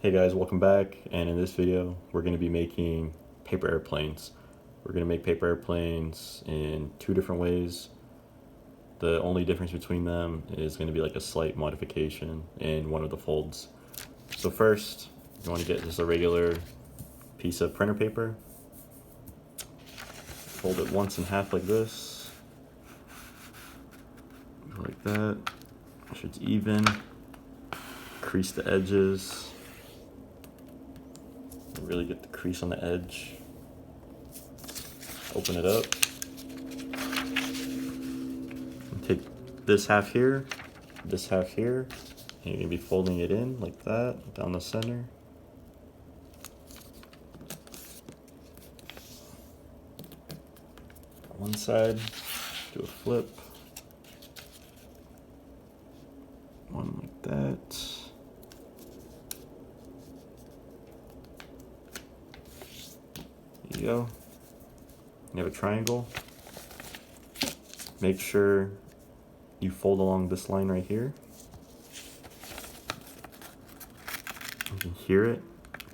Hey guys, welcome back, and in this video we're going to be making paper airplanes. We're going to make paper airplanes in two different ways. The only difference between them is going to be like a slight modification in one of the folds. So first, you want to get just a regular piece of printer paper. Fold it once in half like this. Like that. Make sure it's even. Crease the edges. Really get the crease on the edge. Open it up. And take this half here, and you're gonna be folding it in like that, down the center. One side, do a flip. One like that. There you go. You have a triangle. Make sure you fold along this line right here. You can hear it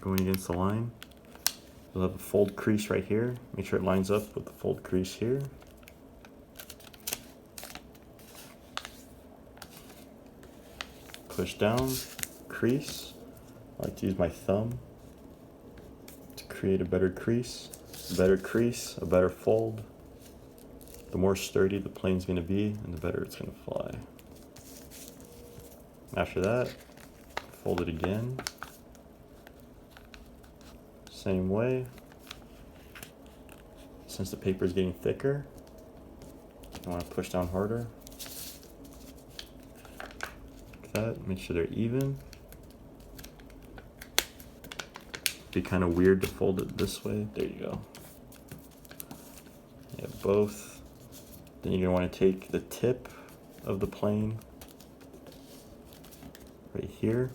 going against the line. You'll have a fold crease right here. Make sure it lines up with the fold crease here. Push down, crease. I like to use my thumb to create a better crease. A better crease, a better fold. The more sturdy the plane's gonna be, and the better it's gonna fly. After that, fold it again. Same way. Since the paper is getting thicker, you want to push down harder. Like that. Make sure they're even. Be kind of weird to fold it this way. There you go. You have both. Then you're gonna want to take the tip of the plane right here.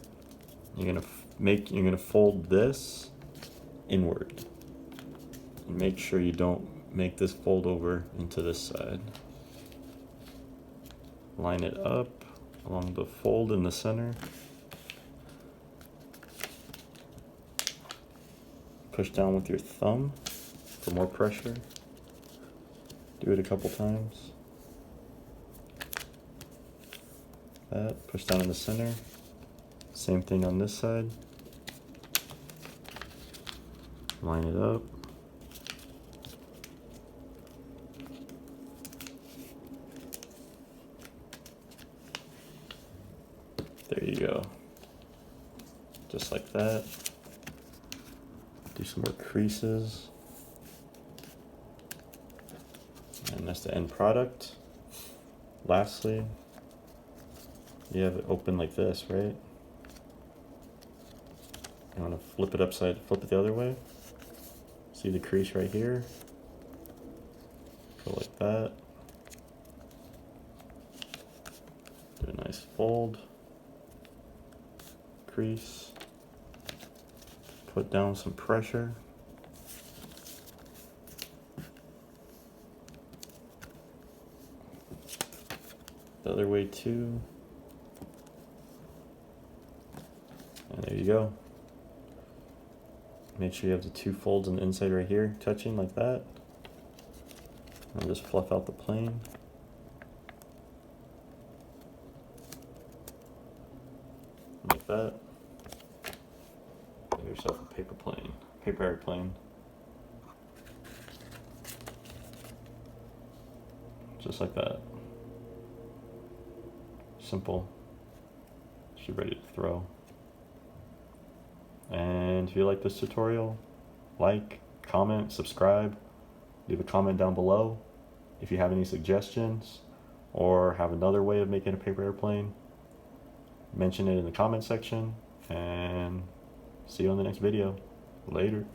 You're gonna fold this inward. And make sure you don't make this fold over into this side. Line it up along the fold in the center. Push down with your thumb for more pressure. Do it a couple times. That, push down in the center. Same thing on this side. Line it up. There you go. Just like that. Do some more creases. And that's the end product. Lastly, you have it open like this, right? You want to flip it the other way. See the crease right here? Go like that. Do a nice fold. Crease. Put down some pressure. The other way too. And there you go. Make sure you have the two folds on the inside right here touching like that. And just fluff out the plane. Like that. Give yourself a paper airplane. Just like that. Simple. She's ready to throw. And if you like this tutorial, like, comment, subscribe, leave a comment down below. If you have any suggestions or have another way of making a paper airplane, mention it in the comment section, and see you on the next video. Later.